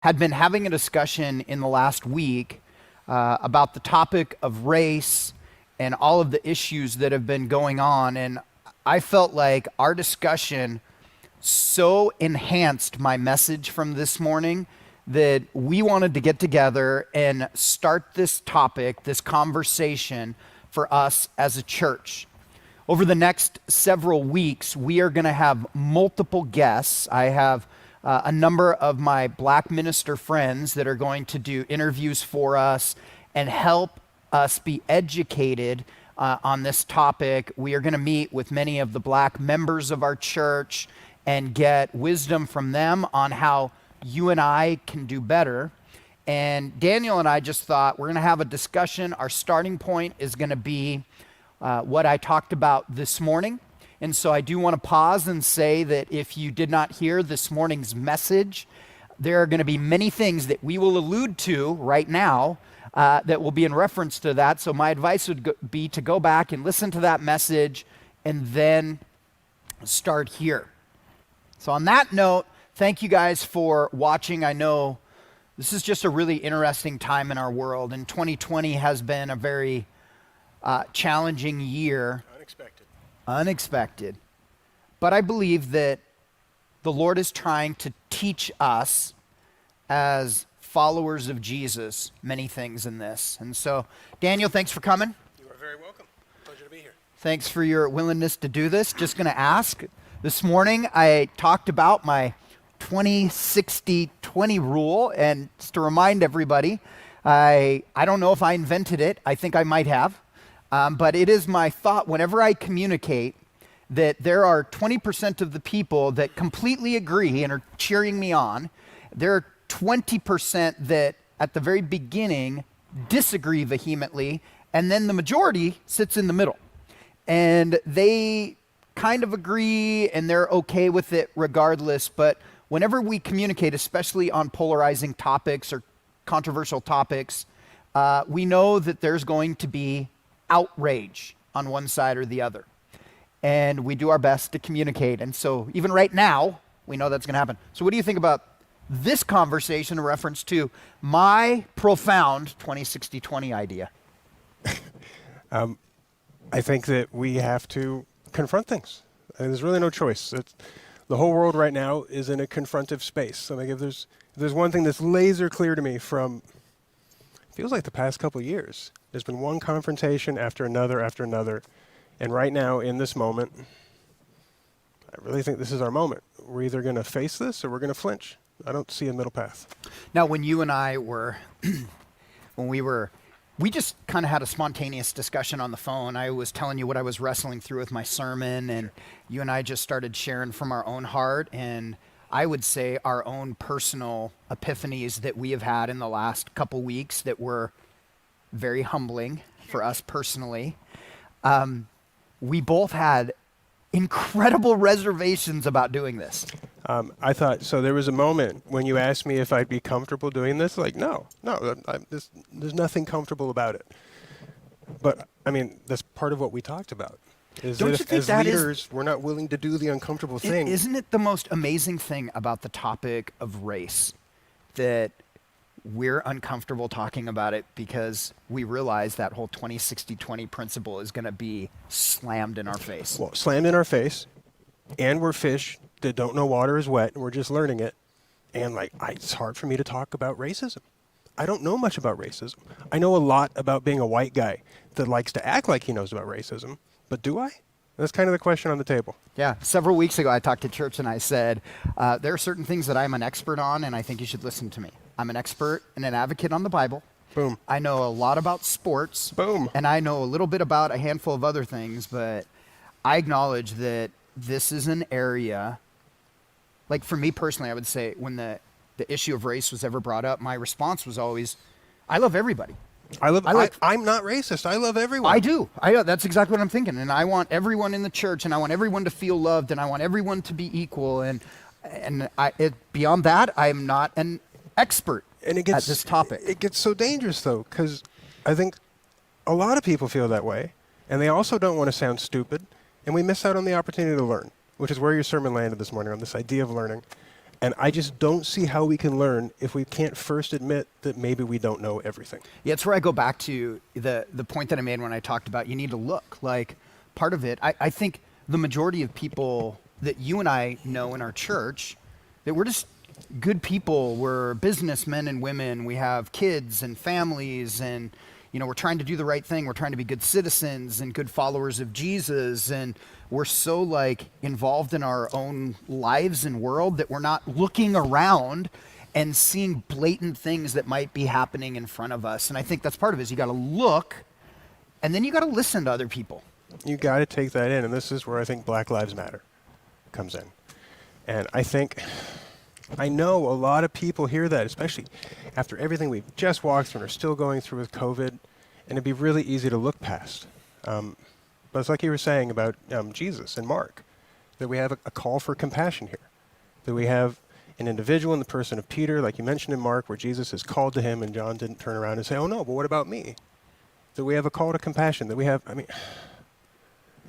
had been having a discussion in the last week about the topic of race and all of the issues that have been going on. And I felt like our discussion so enhanced my message from this morning that we wanted to get together and start this topic, this conversation for us as a church. Over the next several weeks, we are going to have multiple guests. I have a number of my black minister friends that are going to do interviews for us and help us be educated on this topic. We are going to meet with many of the black members of our church and get wisdom from them on how you and I can do better. And Daniel and I just thought we're going to have a discussion. Our starting point is going to be what I talked about this morning. And so I do want to pause and say that if you did not hear this morning's message, there are going to be many things that we will allude to right now that will be in reference to that. So my advice would be to go back and listen to that message and then start here. So on that note, thank you guys for watching. I know this is just a really interesting time in our world, and 2020 has been a very challenging year. Unexpected. But I believe that the Lord is trying to teach us as followers of Jesus many things in this. And so, Daniel, thanks for coming. You are very welcome. Pleasure to be here. Thanks for your willingness to do this. Just going to ask, this morning I talked about my 20-60-20 rule, and just to remind everybody, I don't know if I invented it. I think I might have. But it is my thought whenever I communicate that there are 20% of the people that completely agree and are cheering me on. There are 20% that at the very beginning disagree vehemently, and then the majority sits in the middle. And they kind of agree and they're okay with it regardless. But whenever we communicate, especially on polarizing topics or controversial topics, we know that there's going to be outrage on one side or the other. And we do our best to communicate. And so even right now, we know that's going to happen. So what do you think about this conversation in reference to my profound 20-60-20 idea? I think that we have to confront things. There's really no choice. The whole world right now is in a confrontive space. So like if there's one thing that's laser clear to me from, feels like the past couple of years, there's been one confrontation after another. And right now, in this moment, I really think this is our moment. We're either going to face this or we're going to flinch. I don't see a middle path. Now, when you and I were, we just kind of had a spontaneous discussion on the phone. I was telling you what I was wrestling through with my sermon, and you and I just started sharing from our own heart, and I would say our own personal epiphanies that we have had in the last couple weeks that were very humbling for us personally. We both had incredible reservations about doing this. I thought, so there was a moment when you asked me if I'd be comfortable doing this. Like, no, there's nothing comfortable about it. But, I mean, that's part of what we talked about. Is Don't that you think as that leaders, we're not willing to do the uncomfortable thing. Isn't it the most amazing thing about the topic of race that we're uncomfortable talking about it because we realize that whole 20-60-20 principle is going to be slammed in our face. Well, slammed in our face, and we're fish that don't know water is wet, and we're just learning it. And it's hard for me to talk about racism. I don't know much about racism. I know a lot about being a white guy that likes to act like he knows about racism, but do I? That's kind of the question on the table. Yeah, several weeks ago I talked to church and I said, there are certain things that I'm an expert on and I think you should listen to me. I'm an expert and an advocate on the Bible. Boom. I know a lot about sports. Boom. And I know a little bit about a handful of other things, but I acknowledge that this is an area, like for me personally, I would say when the issue of race was ever brought up, my response was always, I love everybody. I'm not racist. I love everyone. I do. That's exactly what I'm thinking. And I want everyone in the church, and I want everyone to feel loved, and I want everyone to be equal. And beyond that, I'm not an expert at this topic. It gets so dangerous, though, because I think a lot of people feel that way, and they also don't want to sound stupid, and we miss out on the opportunity to learn, which is where your sermon landed this morning, on this idea of learning. And I just don't see how we can learn if we can't first admit that maybe we don't know everything. Yeah, it's where I go back to the point that I made when I talked about you need to look. Like, part of it, I think the majority of people that you and I know in our church, that we're just good people. We're businessmen and women. We have kids and families, and we're trying to do the right thing. We're trying to be good citizens and good followers of Jesus, and we're so involved in our own lives and world that we're not looking around and seeing blatant things that might be happening in front of us. And I think that's part of it, is you got to look, and then you got to listen to other people. You got to take that in, and this is where I think Black Lives Matter comes in. And I know a lot of people hear that, especially after everything we've just walked through and are still going through with COVID, and it'd be really easy to look past. But it's like you were saying about Jesus and Mark, that we have a call for compassion here, that we have an individual in the person of Peter, like you mentioned in Mark, where Jesus is called to him and John didn't turn around and say, oh no, but what about me? That we have a call to compassion, that we have,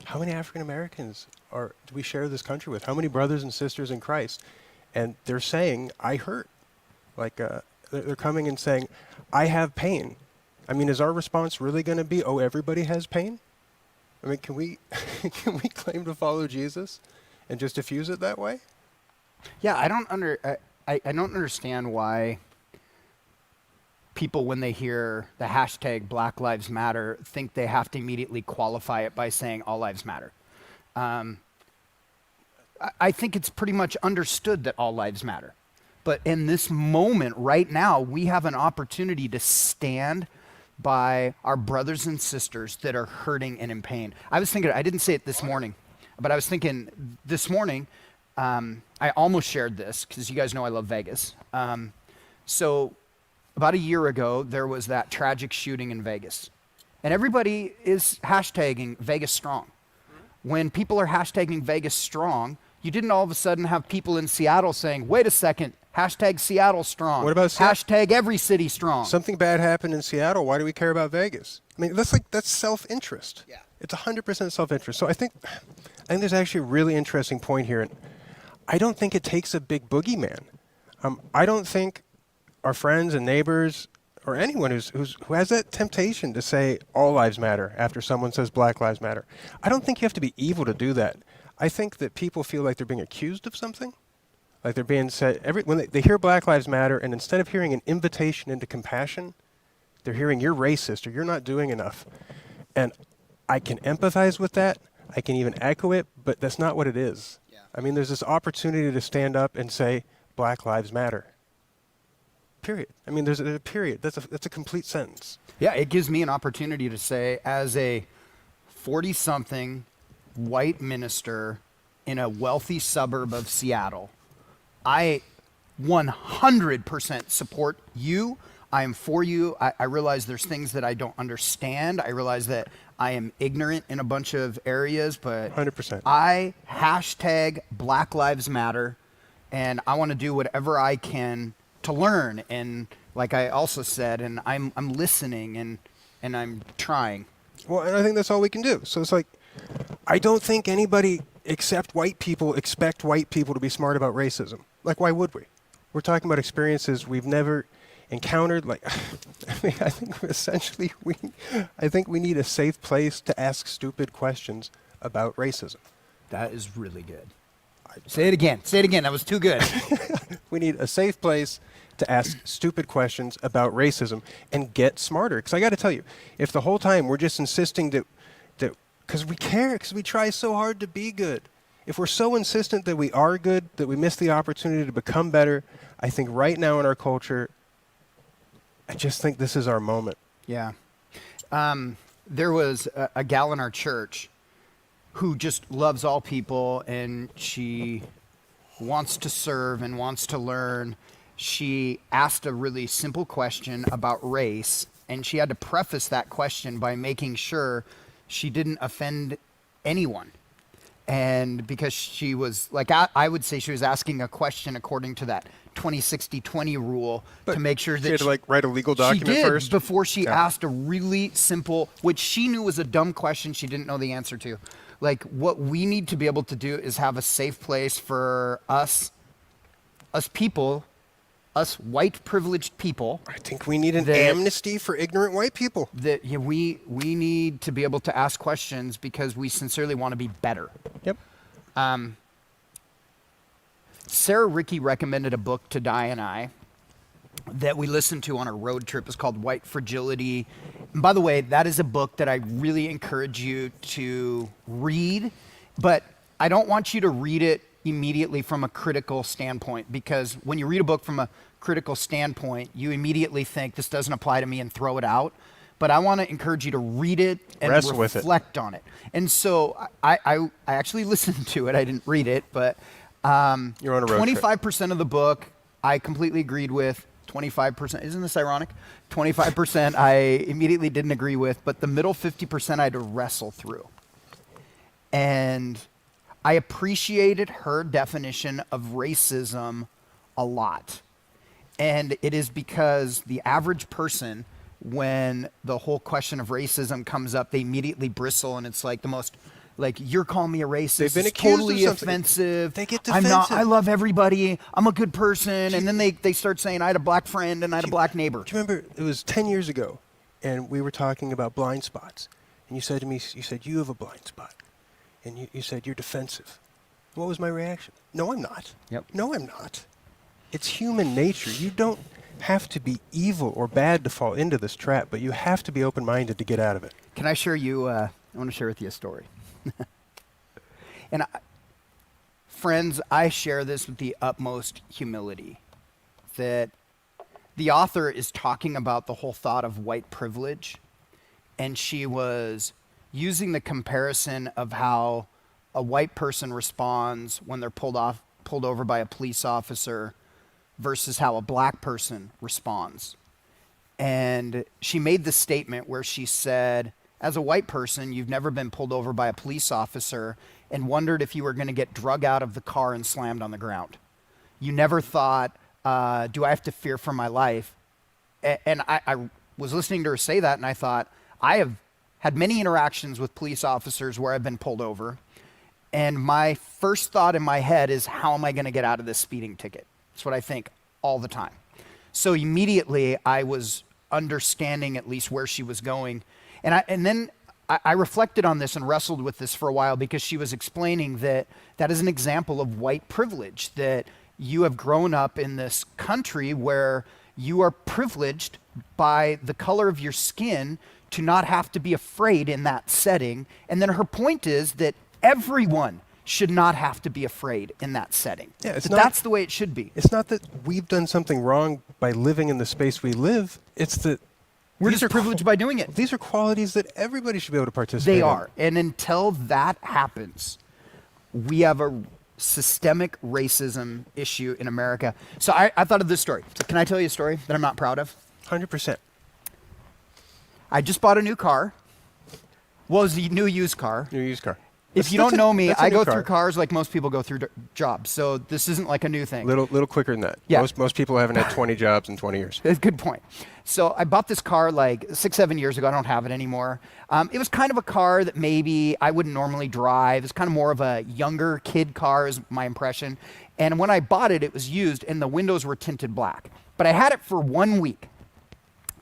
how many African Americans do we share this country with? How many brothers and sisters in Christ? And they're saying, I hurt. They're coming and saying, I have pain. Is our response really going to be, oh, everybody has pain? Can we claim to follow Jesus and just diffuse it that way? Yeah, I don't understand why people, when they hear the hashtag Black Lives Matter, think they have to immediately qualify it by saying all lives matter. I think it's pretty much understood that all lives matter. But in this moment right now, we have an opportunity to stand by our brothers and sisters that are hurting and in pain. I was thinking, I didn't say it this morning, but I was thinking this morning, I almost shared this because you guys know I love Vegas. So about a year ago, there was that tragic shooting in Vegas. And everybody is hashtagging Vegas Strong. When people are hashtagging Vegas Strong, you didn't all of a sudden have people in Seattle saying, wait a second, hashtag Seattle Strong. What about hashtag every city strong? Something bad happened in Seattle. Why do we care about Vegas? That's self-interest. Yeah. It's 100% self-interest. So I think there's actually a really interesting point here. And I don't think it takes a big boogeyman. I don't think our friends and neighbors or anyone who has that temptation to say all lives matter after someone says Black Lives Matter. I don't think you have to be evil to do that. I think that people feel like they're being accused of something, like they're being said when they hear Black Lives Matter, and instead of hearing an invitation into compassion, they're hearing you're racist or you're not doing enough. And I can empathize with that. I can even echo it, but that's not what it is. Yeah. There's this opportunity to stand up and say Black Lives Matter. Period. There's a period. That's a complete sentence. Yeah, it gives me an opportunity to say, as a 40-something white minister in a wealthy suburb of Seattle, I 100% support you. I am for you. I realize there's things that I don't understand. I realize that I am ignorant in a bunch of areas, but 100%. I hashtag Black Lives Matter, and I want to do whatever I can to learn. And like I also said, and I'm listening and I'm trying. Well, and I think that's all we can do. So it's like, I don't think anybody except white people expect white people to be smart about racism. Like, why would we? We're talking about experiences we've never encountered. I think we need a safe place to ask stupid questions about racism. That is really good. Say it again. Say it again. That was too good. We need a safe place to ask stupid questions about racism and get smarter. Because I got to tell you, if the whole time we're just insisting that because we care, because we try so hard to be good, if we're so insistent that we are good, that we miss the opportunity to become better, I think right now in our culture, I just think this is our moment. Yeah. There was a gal in our church who just loves all people, and she wants to serve and wants to learn. She asked a really simple question about race, and she had to preface that question by making sure she didn't offend anyone. And because she was, I would say she was asking a question according to that 20-60-20 rule, but to make sure that she had to write a legal document she did first before she asked a really simple, which she knew was a dumb question she didn't know the answer to. What we need to be able to do is have a safe place for us us people, us white privileged people, I think we need an amnesty for ignorant white people. that we need to be able to ask questions because we sincerely want to be better. Yep. Sarah Ricky recommended a book to Di and I that we listened to on our road trip. It's called White Fragility. And by the way, that is a book that I really encourage you to read, but I don't want you to read it immediately from a critical standpoint, because when you read a book from a critical standpoint, you immediately think this doesn't apply to me and throw it out. But I want to encourage you to read it and reflect on it. And so I actually listened to it. I didn't read it, but You're on a road 25% trip. of the book I completely agreed with. 25%, isn't this ironic? 25% I immediately didn't agree with, but the middle 50% I had to wrestle through. And I appreciated her definition of racism a lot. And it is because the average person, when the whole question of racism comes up, they immediately bristle, and it's like the most, like, you're calling me a racist. They've been it's accused totally of something. offensive. They get I'm not, defensive. I love everybody. I'm a good person. And then they start saying, I had a black friend and I had a black neighbor. Do you remember, it was 10 years ago, and we were talking about blind spots. And you said to me, you said, you have a blind spot. And you said, you're defensive. What was my reaction? No, I'm not. Yep. No, I'm not. It's human nature. You don't have to be evil or bad to fall into this trap, but you have to be open-minded to get out of it. Can I share you, I want to share with you a story. And friends, I share this with the utmost humility, that the author is talking about the whole thought of white privilege, and she was using the comparison of how a white person responds when they're pulled over by a police officer versus how a black person responds. And she made the statement where she said, as a white person, you've never been pulled over by a police officer and wondered if you were going to get drug out of the car and slammed on the ground. You never thought, do I have to fear for my life? And I was listening to her say that, and I thought, I have had many interactions with police officers where I've been pulled over, and my first thought in my head is, how am I going to get out of this speeding ticket? That's what I think all the time. So immediately I was understanding at least where she was going. And then I reflected on this and wrestled with this for a while, because she was explaining that is an example of white privilege, that you have grown up in this country where you are privileged by the color of your skin to not have to be afraid in that setting. And then her point is that everyone should not have to be afraid in that setting. Yeah, that's the way it should be. It's not that we've done something wrong by living in the space we live. It's that we're just privileged by doing it. These are qualities that everybody should be able to participate in. They are. And until that happens, we have a systemic racism issue in America. So I thought of this story. So can I tell you a story that I'm not proud of? 100%. I just bought a new car. Well, it was a new used car. New used car. If you don't know me, I go car. through cars like most people go through jobs. So this isn't like a new thing. Little quicker than that. Yeah. Most people haven't had 20 jobs in 20 years. That's a good point. So I bought this car like 6-7 years ago. I don't have it anymore. It was kind of a car that maybe I wouldn't normally drive. It's kind of more of a younger kid car is my impression. And when I bought it, it was used and the windows were tinted black. But I had it for 1 week.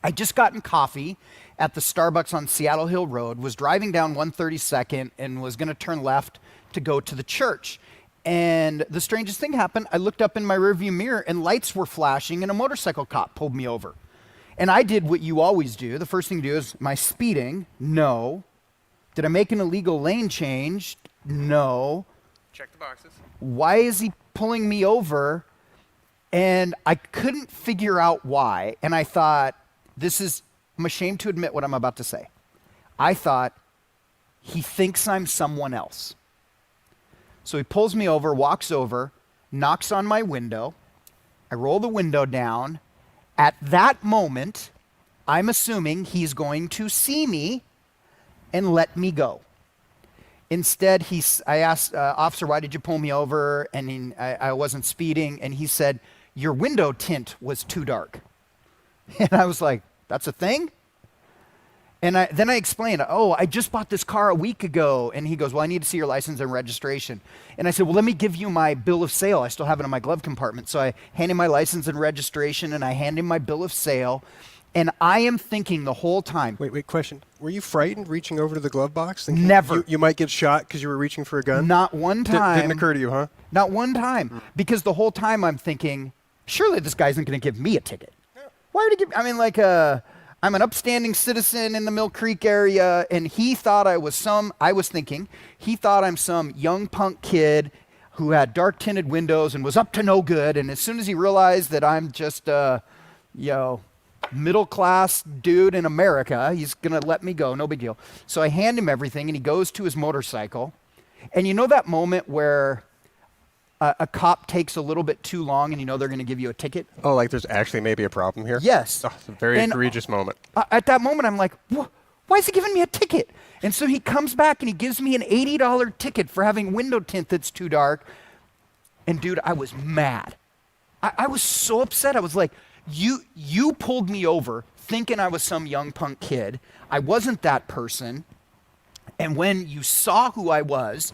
I just gotten coffee at the Starbucks on Seattle Hill Road, was driving down 132nd and was going to turn left to go to the church. And the strangest thing happened. I looked up in my rearview mirror and lights were flashing and a motorcycle cop pulled me over. And I did what you always do. The first thing to do is, am I speeding? No. Did I make an illegal lane change? No. Check the boxes. Why is he pulling me over? And I couldn't figure out why. And I thought, I'm ashamed to admit what I'm about to say. I thought, he thinks I'm someone else. So he pulls me over, walks over, knocks on my window. I roll the window down. At that moment, I'm assuming he's going to see me and let me go. Instead, I asked, officer, why did you pull me over? And I wasn't speeding. And he said, your window tint was too dark. And I was like, that's a thing? And then I explained, oh, I just bought this car a week ago. And he goes, well, I need to see your license and registration. And I said, well, let me give you my bill of sale. I still have it in my glove compartment. So I hand him my license and registration, and I hand him my bill of sale. And I am thinking the whole time. Wait, question. Were you frightened reaching over to the glove box? Thinking Never. You might get shot because you were reaching for a gun? Not one time. Didn't occur to you, huh? Not one time. Because the whole time I'm thinking, surely this guy isn't going to give me a ticket. Why would he give? I mean, like, I'm an upstanding citizen in the Mill Creek area, and he thought I was he thought I'm some young punk kid who had dark tinted windows and was up to no good. And as soon as he realized that I'm just middle class dude in America, he's gonna let me go, no big deal. So I hand him everything, and he goes to his motorcycle. And you know that moment where a cop takes a little bit too long and you know they're going to give you a ticket? Oh, like there's actually maybe a problem here? Yes. Oh, it's a very egregious moment. At that moment, I'm like, why is he giving me a ticket? And so he comes back and he gives me an $80 ticket for having window tint that's too dark. And dude, I was mad. I was so upset. I was like, you pulled me over thinking I was some young punk kid. I wasn't that person. And when you saw who I was,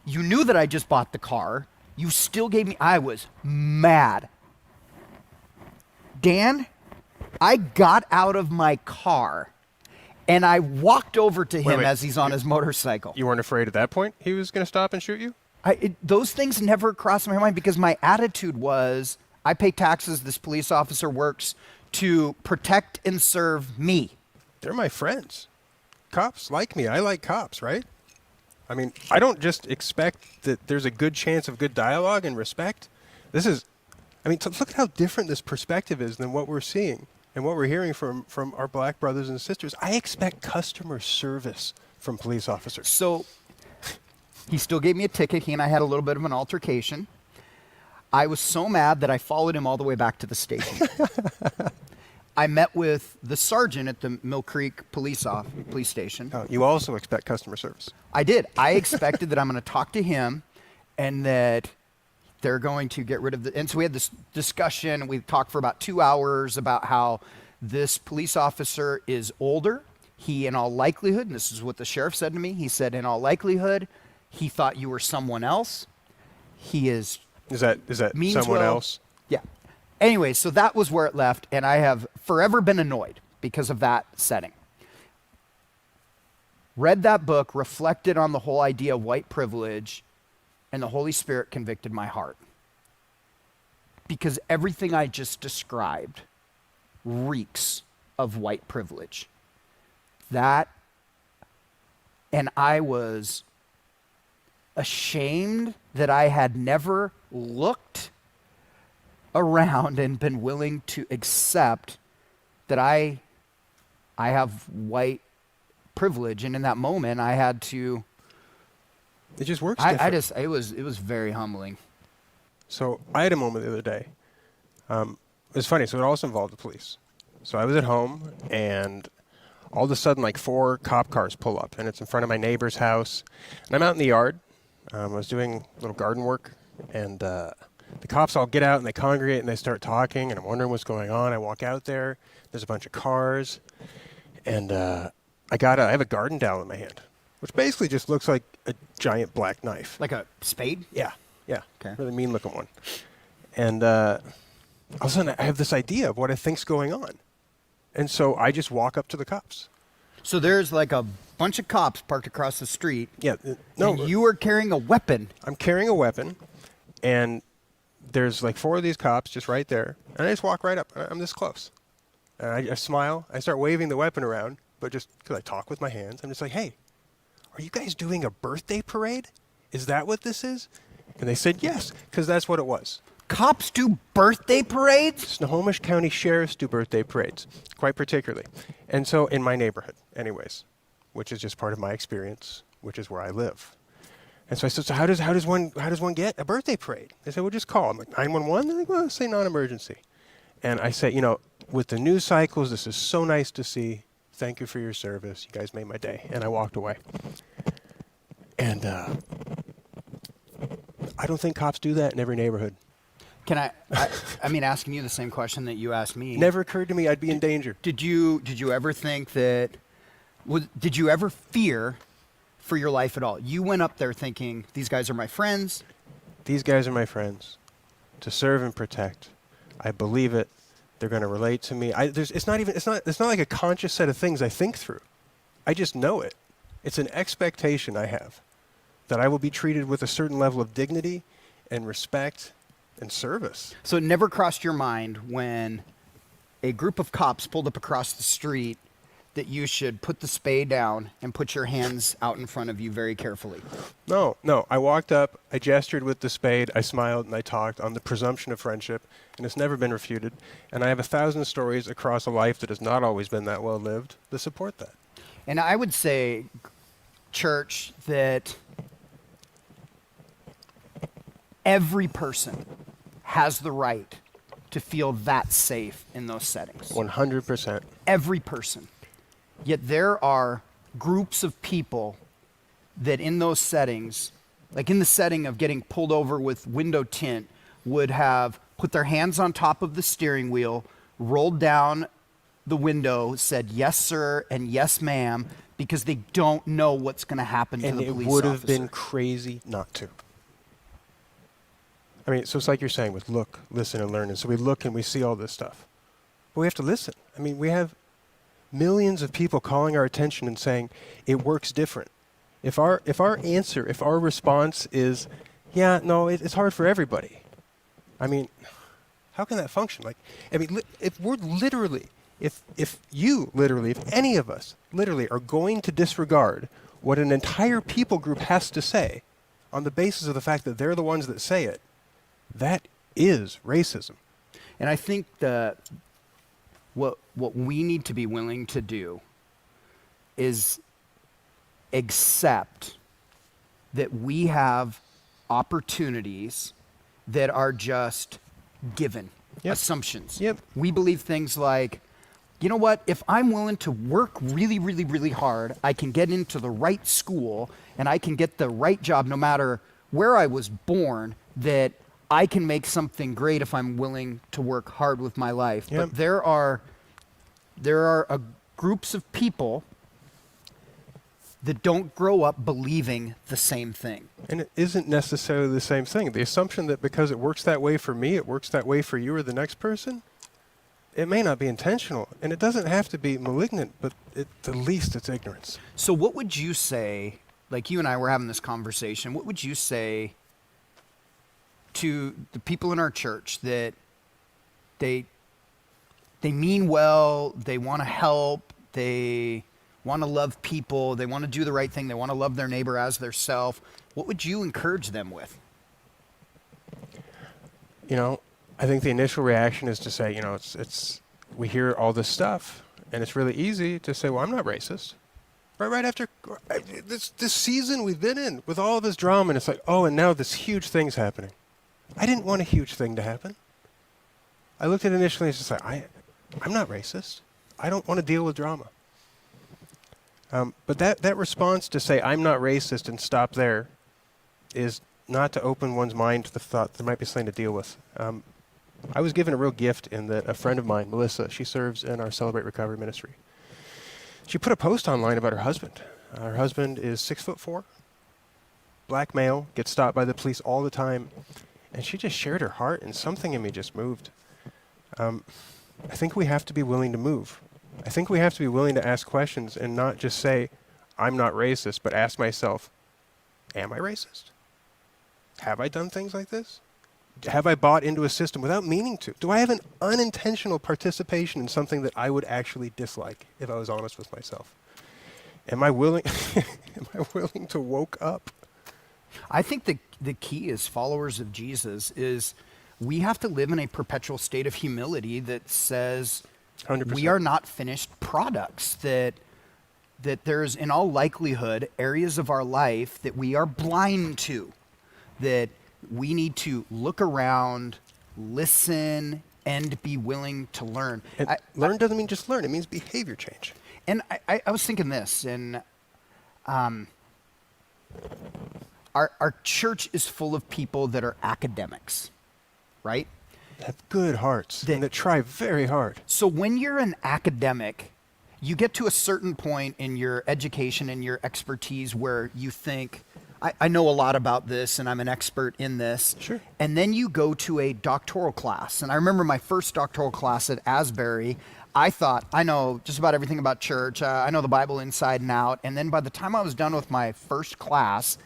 you knew that I just bought the car. You still gave me, I was mad. Dan, I got out of my car and I walked over to him as he's on his motorcycle. You weren't afraid at that point he was going to stop and shoot you? Those things never crossed my mind because my attitude was, I pay taxes, this police officer works to protect and serve me. They're my friends. Cops like me. I like cops, right? I mean, I don't just expect that there's a good chance of good dialogue and respect. Look at how different this perspective is than what we're seeing and what we're hearing from our black brothers and sisters. I expect customer service from police officers. So he still gave me a ticket. He and I had a little bit of an altercation. I was so mad that I followed him all the way back to the station. I met with the sergeant at the Mill Creek police station. Oh, you also expect customer service. I did. I expected that I'm going to talk to him and that they're going to get rid of the... And so we had this discussion. We talked for about 2 hours about how this police officer is older. He, in all likelihood, and this is what the sheriff said to me, he said, in all likelihood, he thought you were someone else. He is... Is that someone else? Yeah. Anyway, so that was where it left, and I have forever been annoyed because of that setting. Read that book, reflected on the whole idea of white privilege, and the Holy Spirit convicted my heart. Because everything I just described reeks of white privilege. And I was ashamed that I had never looked around and been willing to accept that I have white privilege, and in that moment I had to. It just works different. It was very humbling. So I had a moment the other day. It was funny. So it also involved the police. So I was at home, and all of a sudden, like 4 cop cars pull up, and it's in front of my neighbor's house. And I'm out in the yard. I was doing a little garden work, and the cops all get out and they congregate and they start talking, and I'm wondering what's going on. I walk out there. There's a bunch of cars, and I have a garden dowel in my hand, which basically just looks like a giant black knife. Like a spade? Yeah. Okay. Really mean looking one. And all of a sudden I have this idea of what I think's going on. And so I just walk up to the cops. So there's like a bunch of cops parked across the street. Yeah. No. And you are carrying a weapon. I'm carrying a weapon, and there's like 4 of these cops just right there. And I just walk right up. I'm this close. And I smile. I start waving the weapon around, but just because I talk with my hands, I'm just like, hey, are you guys doing a birthday parade? Is that what this is? And they said yes, because that's what it was. Cops do birthday parades? Snohomish County sheriffs do birthday parades, quite particularly. And so in my neighborhood, anyways, which is just part of my experience, which is where I live. And so I said, so how does one get a birthday parade? They said, well, just call. I'm like, 911? They're like, well, say non-emergency. And I say, with the news cycles, this is so nice to see. Thank you for your service. You guys made my day. And I walked away. And I don't think cops do that in every neighborhood. Can I mean, asking you the same question that you asked me. Never occurred to me I'd be in danger. Did you ever think that Did you ever fear for your life at all? You went up there thinking, these guys are my friends. These guys are my friends to serve and protect. I believe it. They're going to relate to me. It's not like a conscious set of things I think through. I just know it. It's an expectation I have that I will be treated with a certain level of dignity and respect and service. So it never crossed your mind when a group of cops pulled up across the street that you should put the spade down and put your hands out in front of you very carefully? No. I walked up, I gestured with the spade, I smiled, and I talked on the presumption of friendship, and it's never been refuted. And I have 1,000 stories across a life that has not always been that well lived to support that. And I would say, church, that every person has the right to feel that safe in those settings. 100%. Every person. Yet there are groups of people that in those settings, like in the setting of getting pulled over with window tint, would have put their hands on top of the steering wheel, rolled down the window, said yes sir and yes ma'am, because they don't know what's going to happen to the police officer. And it would have been crazy not to. I mean, so it's like you're saying with look, listen, and learn. And so we look and we see all this stuff. But we have to listen. I mean, we have millions of people calling our attention and saying it works different. If our response is, yeah, no, it's hard for everybody. I mean, how can that function? Like, I mean, if any of us literally are going to disregard what an entire people group has to say on the basis of the fact that they're the ones that say it, that is racism. And I think what we need to be willing to do is accept that we have opportunities that are just given, assumptions. Yep. We believe things like, you know what, if I'm willing to work really, really, really hard, I can get into the right school and I can get the right job no matter where I was born, that I can make something great if I'm willing to work hard with my life. Yep. But there are groups of people that don't grow up believing the same thing. And it isn't necessarily the same thing. The assumption that because it works that way for me, it works that way for you or the next person, it may not be intentional. And it doesn't have to be malignant, but at the least it's ignorance. So what would you say, like you and I were having this conversation, what would you say to the people in our church that they mean well, they want to help, they want to love people, they want to do the right thing, they want to love their neighbor as their self? What would you encourage them with? You know, I think the initial reaction is to say, you know, it's we hear all this stuff, and it's really easy to say, well, I'm not racist. Right after this season we've been in with all of this drama, and it's like, oh, and now this huge thing's happening. I didn't want a huge thing to happen. I looked at it initially and just like, I'm not racist. I don't want to deal with drama. But that response to say, I'm not racist and stop there is not to open one's mind to the thought there might be something to deal with. I was given a real gift in that a friend of mine, Melissa, she serves in our Celebrate Recovery ministry. She put a post online about her husband. Her husband is 6'4", black male, gets stopped by the police all the time. And she just shared her heart, and something in me just moved. I think we have to be willing to move. I think we have to be willing to ask questions and not just say, I'm not racist, but ask myself, am I racist? Have I done things like this? Have I bought into a system without meaning to? Do I have an unintentional participation in something that I would actually dislike if I was honest with myself? Am I willing to woke up? I think the key as followers of Jesus is we have to live in a perpetual state of humility that says 100%. we are not finished products, that there's in all likelihood areas of our life that we are blind to, that we need to look around, listen, and be willing to learn. And learn doesn't mean just learn. It means behavior change. And I was thinking this, and our church is full of people that are academics, right? Have good hearts and that try very hard. So when you're an academic you get to a certain point in your education and your expertise where you think, I know a lot about this and I'm an expert in this. Sure. And then you go to a doctoral class. And I remember my first doctoral class at Asbury, I thought, I know just about everything about church. I know the Bible inside and out. And then by the time I was done with my first class,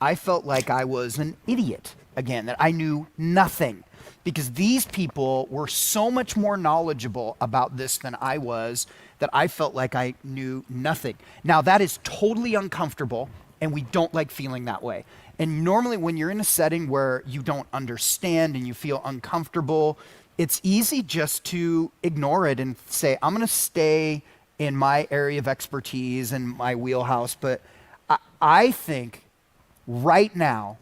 I felt like I was an idiot again, that I knew nothing. Because these people were so much more knowledgeable about this than I was, that I felt like I knew nothing. Now, that is totally uncomfortable, and we don't like feeling that way. And normally when you're in a setting where you don't understand and you feel uncomfortable, it's easy just to ignore it and say, I'm going to stay in my area of expertise and my wheelhouse. But I think right now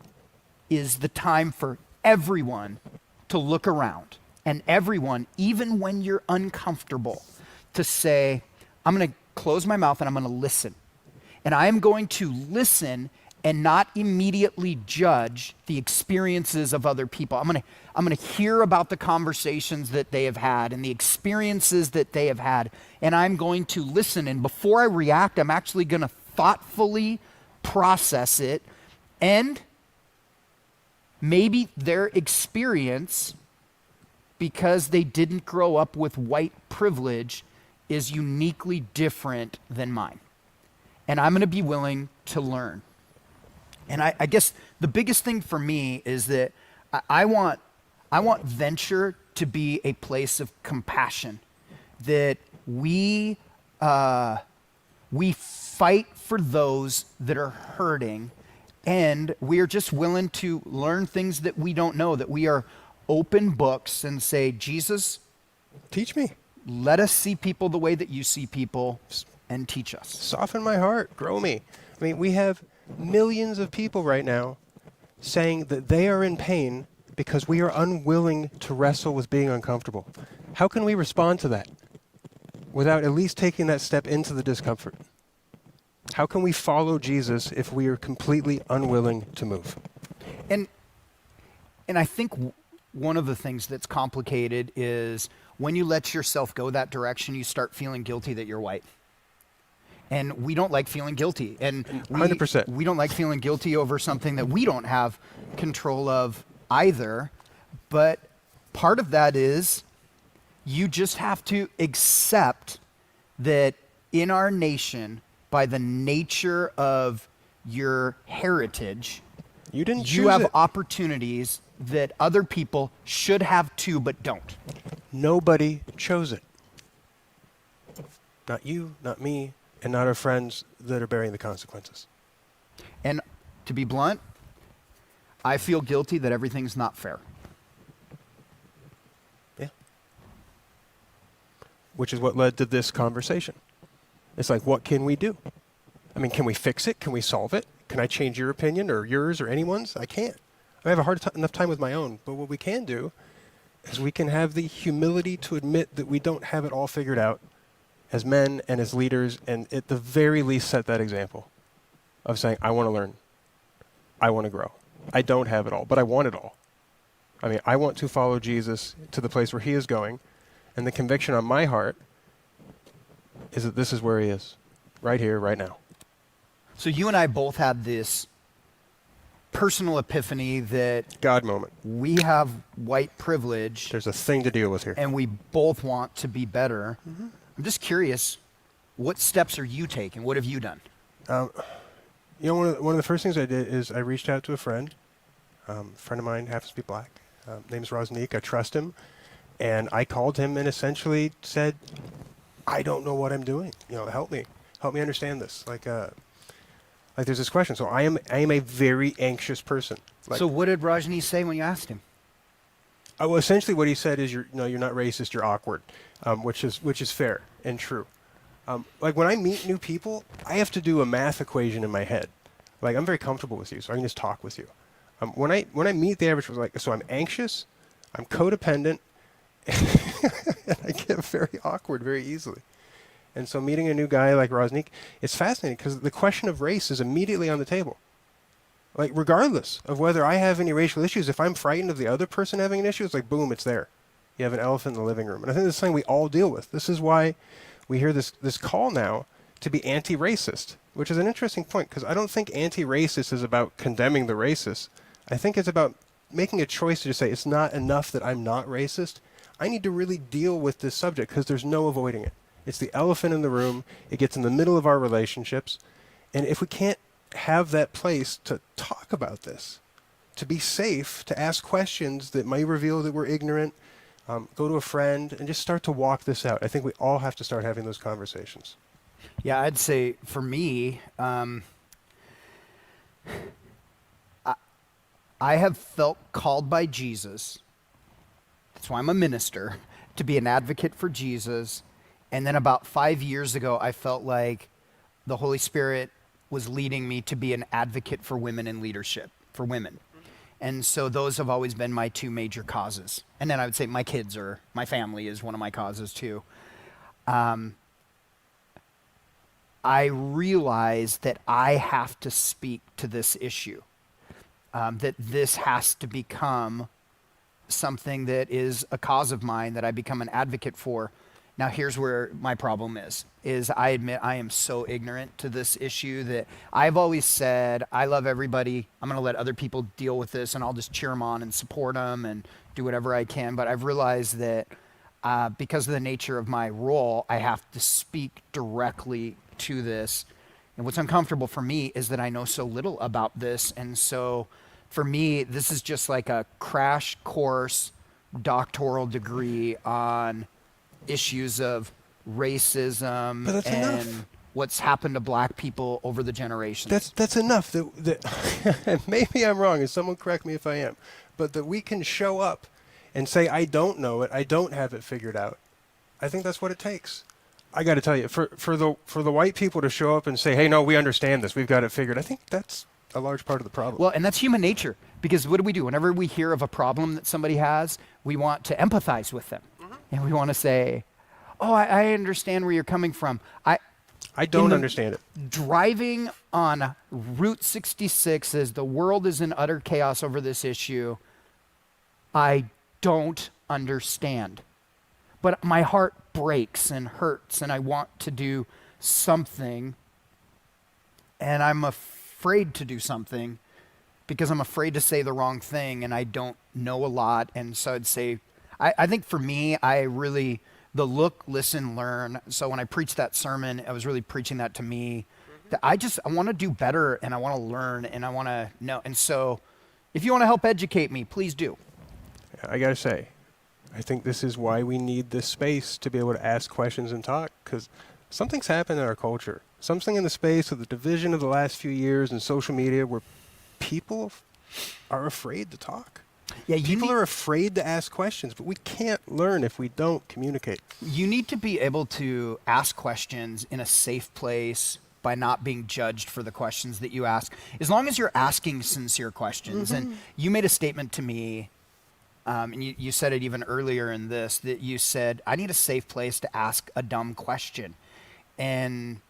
is the time for everyone to look around, and everyone, even when you're uncomfortable, to say, I'm going to close my mouth and I'm going to listen. And I am going to listen and not immediately judge the experiences of other people. I'm going to hear about the conversations that they have had and the experiences that they have had, and I'm going to listen. And before I react, I'm actually going to thoughtfully process it, and maybe their experience, because they didn't grow up with white privilege, is uniquely different than mine. And I'm going to be willing to learn. And I guess the biggest thing for me is that I want Venture to be a place of compassion, that we fight for those that are hurting, and we are just willing to learn things that we don't know, that we are open books and say, Jesus, teach me. Let us see people the way that you see people, and teach us. Soften my heart, grow me. I mean, we have millions of people right now saying that they are in pain because we are unwilling to wrestle with being uncomfortable. How can we respond to that without at least taking that step into the discomfort? How can we follow Jesus if we are completely unwilling to move? And I think one of the things that's complicated is when you let yourself go that direction, you start feeling guilty that you're white. And we don't like feeling guilty. And 100%. We don't like feeling guilty over something that we don't have control of either. But part of that is you just have to accept that in our nation, by the nature of your heritage, you have opportunities that other people should have too, but don't. Nobody chose it. Not you, not me, and not our friends that are bearing the consequences. And to be blunt, I feel guilty that everything's not fair. Yeah. Which is what led to this conversation. It's like, what can we do? I mean, can we fix it? Can we solve it? Can I change your opinion or yours or anyone's? I can't. I have enough time with my own. But what we can do is we can have the humility to admit that we don't have it all figured out as men and as leaders, and at the very least set that example of saying, I want to learn. I want to grow. I don't have it all, but I want it all. I mean, I want to follow Jesus to the place where he is going, and the conviction on my heart is that this is where he is, right here, right now. So you and I both had this personal epiphany that God moment. we have white privilege. There's a thing to deal with here. And we both want to be better. Mm-hmm. I'm just curious, what steps are you taking? What have you done? You know, one of the first things I did is I reached out to a friend of mine, happens to be black. Name's Rosnick. I trust him. And I called him and essentially said, I don't know what I'm doing. You know, help me understand this. Like there's this question. So I am a very anxious person. So what did Rajni say when you asked him? Well, essentially what he said is, you're not racist, you're awkward, which is fair and true. Like when I meet new people, I have to do a math equation in my head. Like I'm very comfortable with you, so I can just talk with you. When I meet the average, so I'm anxious, I'm codependent, and I get very awkward very easily. And so meeting a new guy like Rosnick, it's fascinating because the question of race is immediately on the table. Like regardless of whether I have any racial issues, if I'm frightened of the other person having an issue, it's like boom, it's there. You have an elephant in the living room. And I think this is something we all deal with. This is why we hear this call now to be anti-racist, which is an interesting point because I don't think anti-racist is about condemning the racist. I think it's about making a choice to just say it's not enough that I'm not racist. I need to really deal with this subject because there's no avoiding it. It's the elephant in the room. It gets in the middle of our relationships. And if we can't have that place to talk about this, to be safe, to ask questions that might reveal that we're ignorant, go to a friend and just start to walk this out. I think we all have to start having those conversations. Yeah, I'd say for me, I have felt called by Jesus. That's why I'm a minister, to be an advocate for Jesus. And then about 5 years ago, I felt like the Holy Spirit was leading me to be an advocate for women in leadership, for women. And so those have always been my two major causes. And then I would say my kids or my family is one of my causes too. I realize that I have to speak to this issue, that this has to become something that is a cause of mine, that I become an advocate for. Now, here's where my problem is I admit I am so ignorant to this issue that I've always said, I love everybody. I'm going to let other people deal with this, and I'll just cheer them on and support them and do whatever I can. But I've realized that because of the nature of my role, I have to speak directly to this. And what's uncomfortable for me is that I know so little about this. And so for me, this is just like a crash course doctoral degree on issues of racism and enough. What's happened to black people over the generations. That's enough. And maybe I'm wrong, and someone correct me if I am, but that we can show up and say, I don't know it, I don't have it figured out. I think that's what it takes. I got to tell you, for the white people to show up and say, hey, no, we understand this, we've got it figured, I think that's a large part of the problem. Well, and that's human nature, because what do? Whenever we hear of a problem that somebody has, we want to empathize with them. And we want to say, oh, I understand where you're coming from. I don't understand it. Driving on Route 66 as the world is in utter chaos over this issue, I don't understand. But my heart breaks and hurts, and I want to do something. And I'm afraid to do something because I'm afraid to say the wrong thing, and I don't know a lot. And so I'd say, I think for me, the look, listen, learn. So when I preached that sermon, I was really preaching that to me. That I want to do better, and I want to learn, and I want to know. And so if you want to help educate me, please do. I got to say, I think this is why we need this space to be able to ask questions and talk, because something's happened in our culture. Something in the space of the division of the last few years and social media where people are afraid to talk. Yeah, people are afraid to ask questions, but we can't learn if we don't communicate. You need to be able to ask questions in a safe place by not being judged for the questions that you ask, as long as you're asking sincere questions. And you made a statement to me, and you said it even earlier in this, that you said, I need a safe place to ask a dumb question. And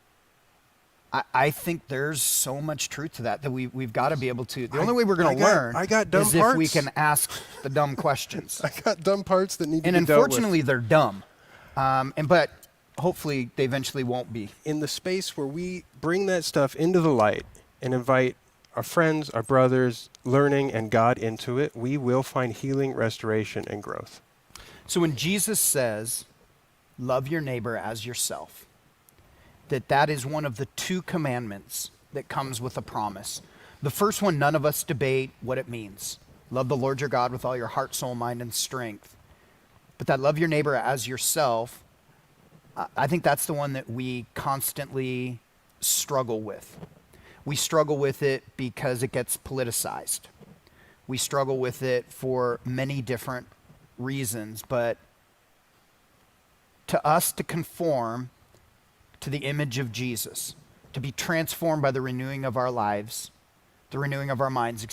I think there's so much truth to that we've got to be able to. The only way we're going to learn is if we can ask the dumb questions. I got dumb parts that need to be dealt with. And unfortunately, they're dumb. But hopefully, they eventually won't be. In the space where we bring that stuff into the light and invite our friends, our brothers, learning, and God into it, we will find healing, restoration, and growth. So when Jesus says, love your neighbor as yourself, that is one of the two commandments that comes with a promise. The first one, none of us debate what it means. Love the Lord your God with all your heart, soul, mind, and strength. But that love your neighbor as yourself, I think that's the one that we constantly struggle with. We struggle with it because it gets politicized. We struggle with it for many different reasons, but to us to conform to the image of Jesus, to be transformed by the renewing of our lives, the renewing of our minds,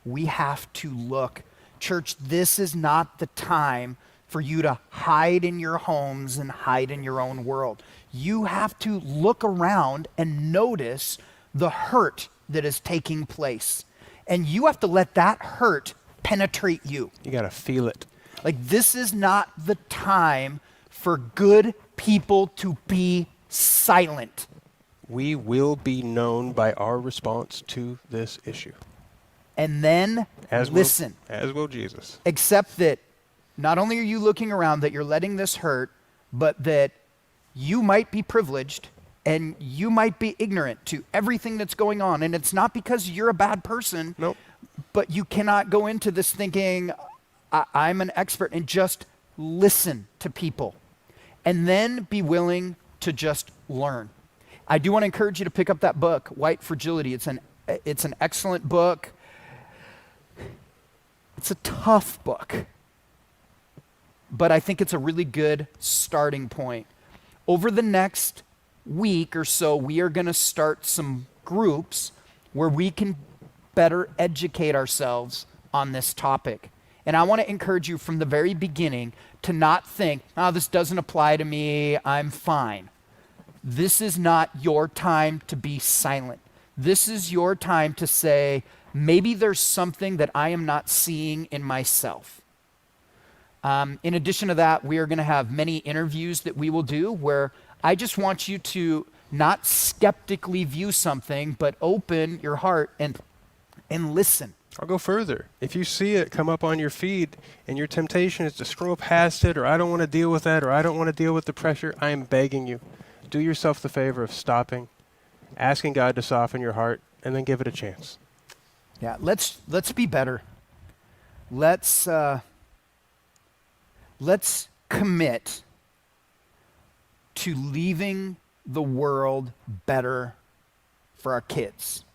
we have to look. Church, this is not the time for you to hide in your homes and hide in your own world. You have to look around and notice the hurt that is taking place. And you have to let that hurt penetrate you. You got to feel it. Like, this is not the time for good people to be silent. We will be known by our response to this issue. And then listen. As will Jesus. Accept that not only are you looking around, that you're letting this hurt, but that you might be privileged and you might be ignorant to everything that's going on. And it's not because you're a bad person, Nope. but you cannot go into this thinking, I'm an expert, and just listen to people. And then be willing to just learn. I do want to encourage you to pick up that book, White Fragility. It's an excellent book. It's a tough book, but I think it's a really good starting point. Over the next week or so, we are going to start some groups where we can better educate ourselves on this topic. And I want to encourage you from the very beginning to not think, oh, this doesn't apply to me, I'm fine. This is not your time to be silent. This is your time to say, maybe there's something that I am not seeing in myself. In addition to that, we are going to have many interviews that we will do where I just want you to not skeptically view something, but open your heart and listen. I'll go further. If you see it come up on your feed and your temptation is to scroll past it, or I don't want to deal with that, or I don't want to deal with the pressure, I am begging you, do yourself the favor of stopping, asking God to soften your heart, and then give it a chance. Yeah, let's be better. Let's commit to leaving the world better for our kids.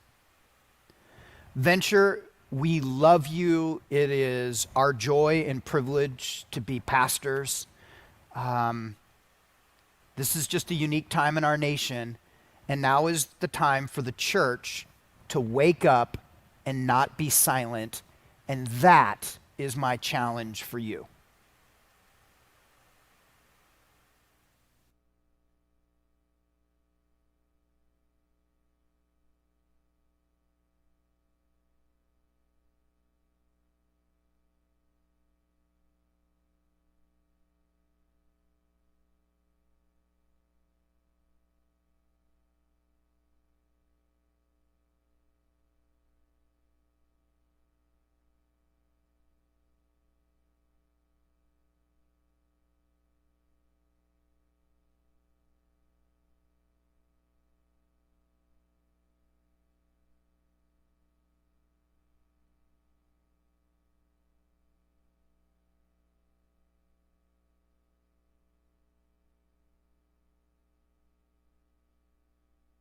Venture, we love you. It is our joy and privilege to be pastors. This is just a unique time in our nation, and now is the time for the church to wake up and not be silent, and that is my challenge for you.